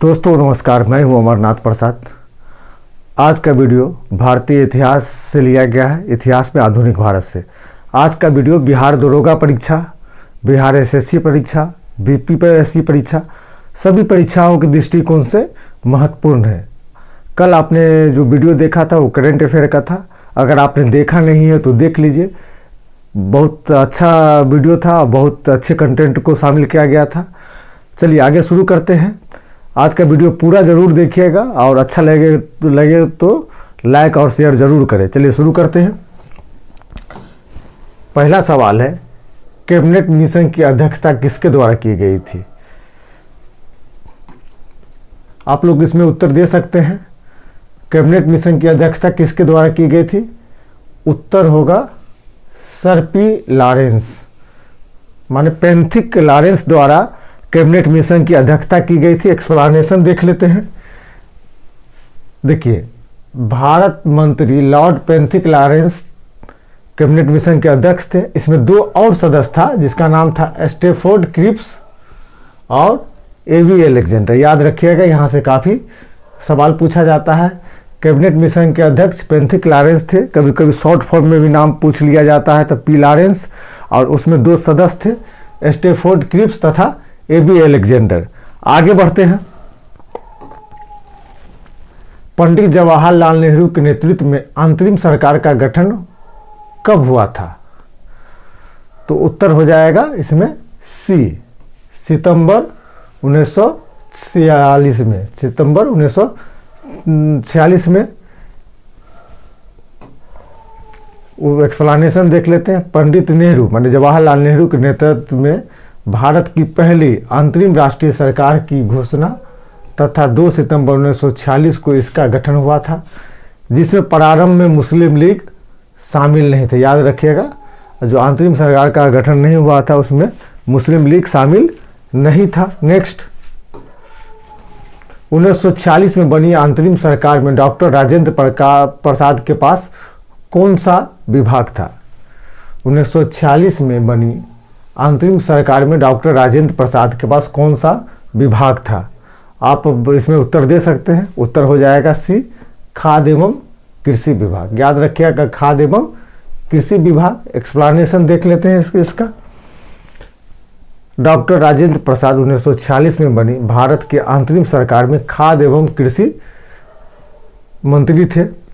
दोस्तों नमस्कार, मैं हूं अमरनाथ प्रसाद। आज का वीडियो भारतीय इतिहास से लिया गया है, इतिहास में आधुनिक भारत से। आज का वीडियो बिहार दरोगा परीक्षा, बिहार एसएससी परीक्षा, बीपीएससी परीक्षा, सभी परीक्षाओं के दृष्टिकोण से महत्वपूर्ण है। कल आपने जो वीडियो देखा था वो करंट अफेयर का था। अगर आपने देखा नहीं है तो देख लीजिए, बहुत अच्छा वीडियो था, बहुत अच्छे कंटेंट को शामिल किया गया था। चलिए आगे शुरू करते हैं। आज का वीडियो पूरा ज़रूर देखिएगा और अच्छा लगे तो लाइक और शेयर ज़रूर करें। चलिए शुरू करते हैं। पहला सवाल है, कैबिनेट मिशन की अध्यक्षता किसके द्वारा की गई थी? आप लोग इसमें उत्तर दे सकते हैं। कैबिनेट मिशन की अध्यक्षता किसके द्वारा की गई थी? उत्तर होगा सर पी लॉरेंस, माने पेंथिक लॉरेंस द्वारा कैबिनेट मिशन की अध्यक्षता की गई थी। एक्सप्लेनेशन देख लेते हैं। देखिए, भारत मंत्री लॉर्ड पेंथिक लॉरेंस कैबिनेट मिशन के अध्यक्ष थे। इसमें दो और सदस्य था जिसका नाम था स्टैफोर्ड क्रिप्स और एवी अलेक्जेंडर। याद रखिएगा, यहाँ से काफ़ी सवाल पूछा जाता है। कैबिनेट मिशन के अध्यक्ष पेंथिक लॉरेंस थे। कभी कभी शॉर्ट फॉर्म में भी नाम पूछ लिया जाता है, तो पी लॉरेंस। और उसमें दो सदस्य थे, स्टैफोर्ड क्रिप्स तथा एबी अलेक्जेंडर। आगे बढ़ते हैं। पंडित जवाहरलाल नेहरू के नेतृत्व में अंतरिम सरकार का गठन कब हुआ था? तो उत्तर हो जाएगा इसमें सी, सितंबर 1946 में। सितंबर 1946 में। वो एक्सप्लेनेशन देख लेते हैं। पंडित नेहरू माने जवाहरलाल नेहरू के नेतृत्व में भारत की पहली अंतरिम राष्ट्रीय सरकार की घोषणा तथा 2 सितंबर 1946 को इसका गठन हुआ था, जिसमें प्रारंभ में मुस्लिम लीग शामिल नहीं थे। याद रखिएगा, जो अंतरिम सरकार का गठन नहीं हुआ था उसमें मुस्लिम लीग शामिल नहीं था। नेक्स्ट, 1946 में बनी अंतरिम सरकार में डॉक्टर राजेंद्र प्रसाद के पास कौन सा विभाग था? 1946 में बनी अंतरिम सरकार में डॉक्टर राजेंद्र प्रसाद के पास कौन सा विभाग था? आप इसमें उत्तर दे सकते हैं। उत्तर हो जाएगा सी, खाद्य एवं कृषि विभाग। याद रखिएगा, खाद्य एवं कृषि विभाग। एक्सप्लेनेशन देख लेते हैं इसका। डॉक्टर राजेंद्र प्रसाद 1946 में बनी भारत के अंतरिम सरकार में खाद्य एवं कृषि मंत्री थे।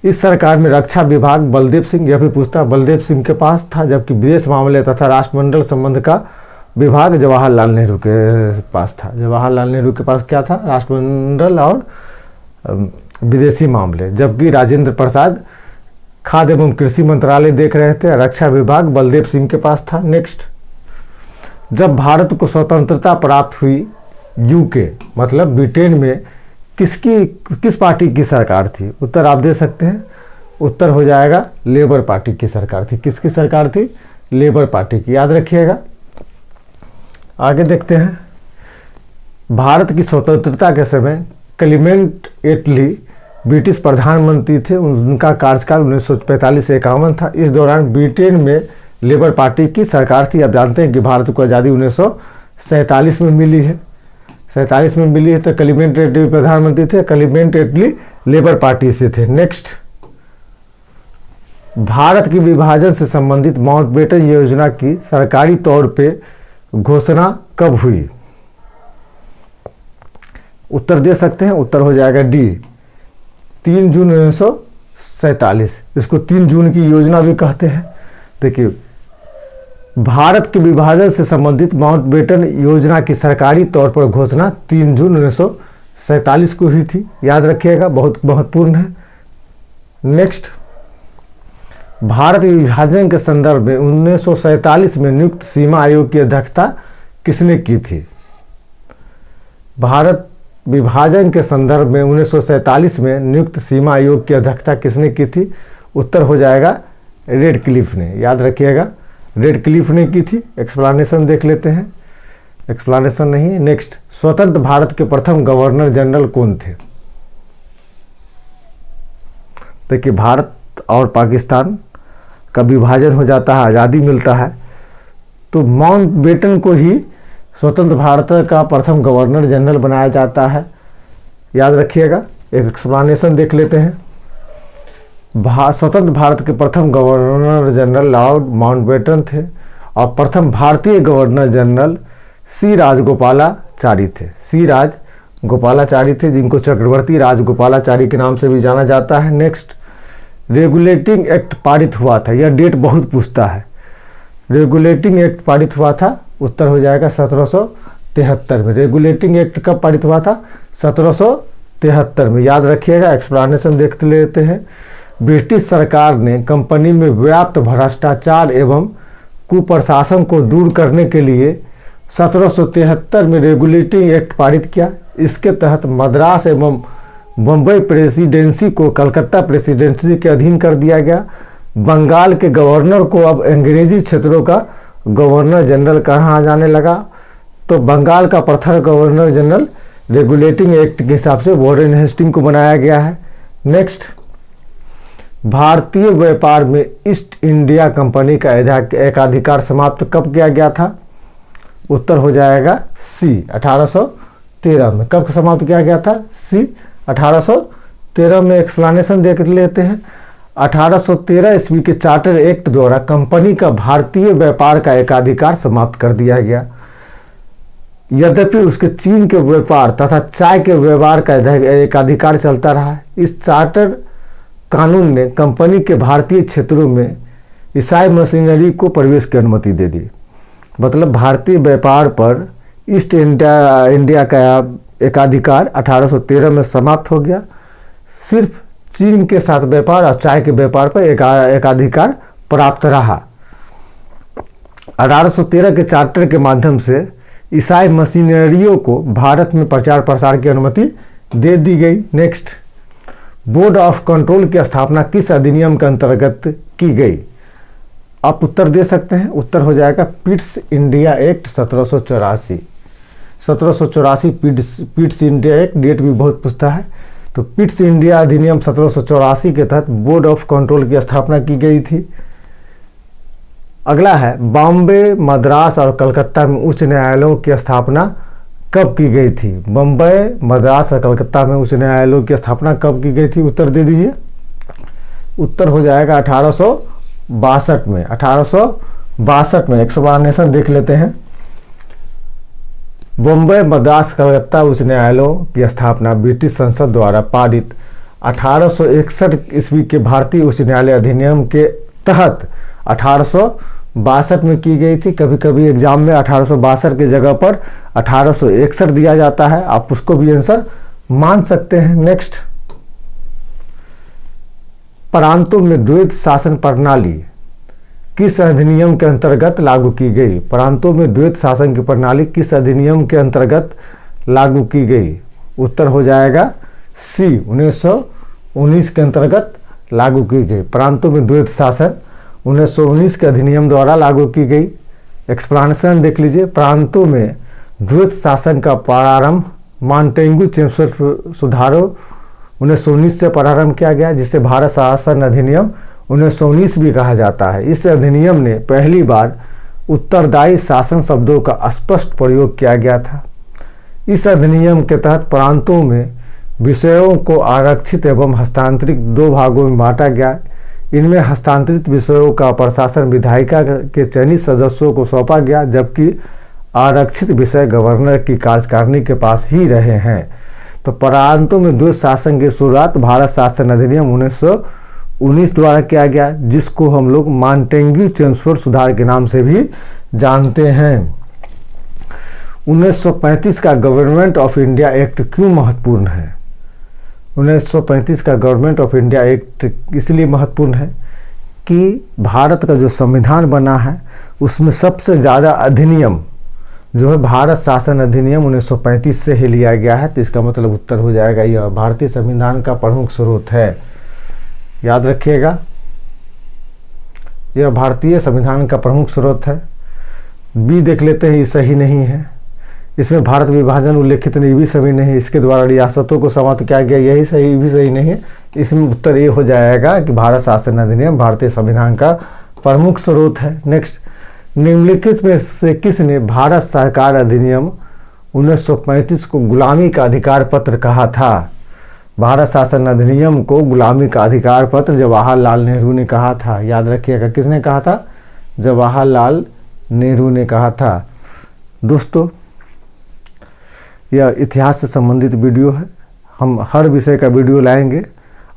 इस सरकार में रक्षा विभाग बलदेव सिंह, यह भी पूछता, बलदेव सिंह के पास था, जबकि विदेश मामले तथा राष्ट्रमंडल संबंध का विभाग जवाहरलाल नेहरू के पास था। जवाहरलाल नेहरू के पास क्या था? राष्ट्रमंडल और विदेशी मामले। जबकि राजेंद्र प्रसाद खाद्य एवं कृषि मंत्रालय देख रहे थे। रक्षा विभाग बलदेव सिंह के पास था। नेक्स्ट, जब भारत को स्वतंत्रता प्राप्त हुई, यूके मतलब ब्रिटेन में किस पार्टी की सरकार थी? उत्तर आप दे सकते हैं। उत्तर हो जाएगा लेबर पार्टी की सरकार थी। किसकी सरकार थी? लेबर पार्टी की। याद रखिएगा। आगे देखते हैं। भारत की स्वतंत्रता के समय क्लेमेंट एटली ब्रिटिश प्रधानमंत्री थे। उनका कार्यकाल 1945 से 51 था। इस दौरान ब्रिटेन में लेबर पार्टी की सरकार थी। आप जानते हैं कि भारत को आज़ादी 1947 में मिली है। 47 में मिली है, तो क्लेमेंट एटली प्रधानमंत्री थे। क्लेमेंट एटली लेबर पार्टी से थे। नेक्स्ट, भारत के विभाजन से संबंधित माउंटबेटन योजना की सरकारी तौर पे घोषणा कब हुई? उत्तर दे सकते हैं। उत्तर हो जाएगा डी, 3 जून 1947। इसको 3 जून की योजना भी कहते हैं। देखिए, भारत के विभाजन से संबंधित माउंटबेटन योजना की सरकारी तौर पर घोषणा 3 जून 1947 को हुई थी। याद रखिएगा, बहुत महत्वपूर्ण है। नेक्स्ट, भारत विभाजन के संदर्भ में 1947 में नियुक्त सीमा आयोग की अध्यक्षता किसने की थी? भारत विभाजन के संदर्भ में 1947 में नियुक्त सीमा आयोग की अध्यक्षता किसने की थी? उत्तर हो जाएगा रेड क्लिफ ने। याद रखिएगा, रेड क्लिफ ने की थी। एक्सप्लेनेशन देख लेते हैं। एक्सप्लेनेशन नहीं। नेक्स्ट, स्वतंत्र भारत के प्रथम गवर्नर जनरल कौन थे? देखिए, भारत और पाकिस्तान का विभाजन हो जाता है, आज़ादी मिलता है, तो माउंटबेटन को ही स्वतंत्र भारत का प्रथम गवर्नर जनरल बनाया जाता है। याद रखिएगा, एक एक्सप्लेनेशन देख लेते हैं। स्वतंत्र भारत के प्रथम गवर्नर जनरल लॉर्ड माउंटबेटन थे और प्रथम भारतीय गवर्नर जनरल सी राजगोपालाचारी थे। सी राजगोपालाचारी थे, जिनको चक्रवर्ती राजगोपालाचारी के नाम से भी जाना जाता है। नेक्स्ट, रेगुलेटिंग एक्ट पारित हुआ था। यह डेट बहुत पूछता है। रेगुलेटिंग एक्ट पारित हुआ था, उत्तर हो जाएगा 1773 में। रेगुलेटिंग एक्ट कब पारित हुआ था? 1773 में। याद रखिएगा, एक्सप्लेनेशन देख लेते हैं। ब्रिटिश सरकार ने कंपनी में व्याप्त भ्रष्टाचार एवं कुप्रशासन को दूर करने के लिए 1773 में रेगुलेटिंग एक्ट पारित किया। इसके तहत मद्रास एवं बम्बई प्रेसिडेंसी को कलकत्ता प्रेसिडेंसी के अधीन कर दिया गया। बंगाल के गवर्नर को अब अंग्रेजी क्षेत्रों का गवर्नर जनरल कहा जाने लगा। तो बंगाल का प्रथम गवर्नर जनरल रेगुलेटिंग एक्ट के हिसाब से वॉरेन हेस्टिंग को बनाया गया है। नेक्स्ट, भारतीय व्यापार में ईस्ट इंडिया कंपनी का एकाधिकार समाप्त कब किया गया था? उत्तर हो जाएगा सी, 1813 में। कब समाप्त किया गया था? सी, 1813 में। एक्सप्लेनेशन देख लेते हैं। 1813 ईस्वी के चार्टर एक्ट द्वारा कंपनी का भारतीय व्यापार का एकाधिकार समाप्त कर दिया गया। यद्यपि उसके चीन के व्यापार तथा चाय के व्यवहार का एकाधिकार चलता रहा। इस चार्टर कानून ने कंपनी के भारतीय क्षेत्रों में ईसाई मशीनरी को प्रवेश की अनुमति दे दी। मतलब भारतीय व्यापार पर ईस्ट इंडिया का एकाधिकार 1813 में समाप्त हो गया। सिर्फ चीन के साथ व्यापार और चाय के व्यापार पर एकाधिकार प्राप्त रहा। 1813 के चार्टर के माध्यम से ईसाई मशीनरियों को भारत में प्रचार प्रसार की अनुमति दे दी गई। नेक्स्ट, बोर्ड ऑफ कंट्रोल की स्थापना किस अधिनियम के अंतर्गत की गई? आप उत्तर दे सकते हैं। उत्तर हो जाएगा Pitt's India Act 1784। 1784 Pitt's India Act, date भी बहुत पूछता है। तो पिट्स इंडिया अधिनियम 1784 के तहत बोर्ड ऑफ कंट्रोल की स्थापना की गई थी। अगला है, बॉम्बे, मद्रास और कलकत्ता में उच्च न्यायालयों की स्थापना कब की गई थी? बम्बई, मद्रास और कलकत्ता में उच्च न्यायालयों की स्थापना कब की गई थी? उत्तर दे दीजिए। उत्तर हो जाएगा 1862 में। 1862 में। एक्सप्लेनेशन देख लेते हैं। बम्बई, मद्रास, कलकत्ता उच्च न्यायालयों की स्थापना ब्रिटिश संसद द्वारा पारित 1861 ईस्वी के भारतीय उच्च न्यायालय अधिनियम के तहत 1862 में की गई थी। कभी कभी एग्जाम में 1862 की जगह पर 1861 दिया जाता है, आप उसको भी आंसर मान सकते हैं। नेक्स्ट, प्रांतों में द्वैत शासन प्रणाली किस अधिनियम के अंतर्गत लागू की गई? प्रांतों में द्वैत शासन की प्रणाली किस अधिनियम के अंतर्गत लागू की गई? उत्तर हो जाएगा सी, 1919 के अंतर्गत लागू की गई। प्रांतों में द्वैत शासन 1919 के अधिनियम द्वारा लागू की गई। एक्सप्लेनेशन देख लीजिए। प्रांतों में द्वैत शासन का प्रारंभ मॉन्टेग्यू चेम्सफोर्ड सुधारों 1919 से प्रारंभ किया गया, जिसे भारत शासन अधिनियम 1919 भी कहा जाता है। इस अधिनियम ने पहली बार उत्तरदायी शासन शब्दों का स्पष्ट प्रयोग किया गया था। इस अधिनियम के तहत प्रांतों में विषयों को आरक्षित एवं हस्तांतरित दो भागों में बांटा गया। इनमें हस्तांतरित विषयों का प्रशासन विधायिका के चयनित सदस्यों को सौंपा गया, जबकि आरक्षित विषय गवर्नर की कार्यकारिणी के पास ही रहे हैं। तो प्रांतों में द्वैत शासन की शुरुआत भारत शासन अधिनियम 1919 द्वारा किया गया, जिसको हम लोग मॉन्टेग्यू चेम्सफोर्ड सुधार के नाम से भी जानते हैं। 1935 का गवर्नमेंट ऑफ इंडिया एक्ट क्यों महत्वपूर्ण है? 1935 का गवर्नमेंट ऑफ इंडिया एक्ट इसलिए महत्वपूर्ण है कि भारत का जो संविधान बना है उसमें सबसे ज़्यादा अधिनियम जो है भारत शासन अधिनियम 1935 से ही लिया गया है। तो इसका मतलब उत्तर हो जाएगा यह भारतीय संविधान का प्रमुख स्रोत है। याद रखिएगा, यह भारतीय संविधान का प्रमुख स्रोत है। बी देख लेते हैं, ये सही नहीं है। इसमें भारत विभाजन उल्लेखित नहीं, भी सही नहीं। इसके द्वारा रियासतों को समाप्त किया गया, यही सही, भी सही नहीं है। इसमें उत्तर ये हो जाएगा कि भारत शासन अधिनियम भारतीय संविधान का प्रमुख स्रोत है। नेक्स्ट, निम्नलिखित में से किसने भारत सरकार अधिनियम 1935 को गुलामी का अधिकार पत्र कहा था? भारत शासन अधिनियम को गुलामी का अधिकार पत्र जवाहरलाल नेहरू ने कहा था। याद रखिएगा, किसने कहा था? जवाहरलाल नेहरू ने कहा था। दोस्तों, यह इतिहास से संबंधित वीडियो है। हम हर विषय का वीडियो लाएंगे।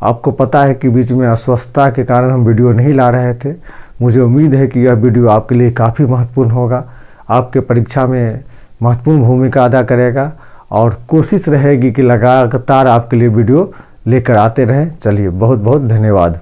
आपको पता है कि बीच में अस्वस्थता के कारण हम वीडियो नहीं ला रहे थे। मुझे उम्मीद है कि यह वीडियो आपके लिए काफ़ी महत्वपूर्ण होगा, आपके परीक्षा में महत्वपूर्ण भूमिका अदा करेगा और कोशिश रहेगी कि लगातार आपके लिए वीडियो लेकर आते रहें। चलिए, बहुत बहुत धन्यवाद।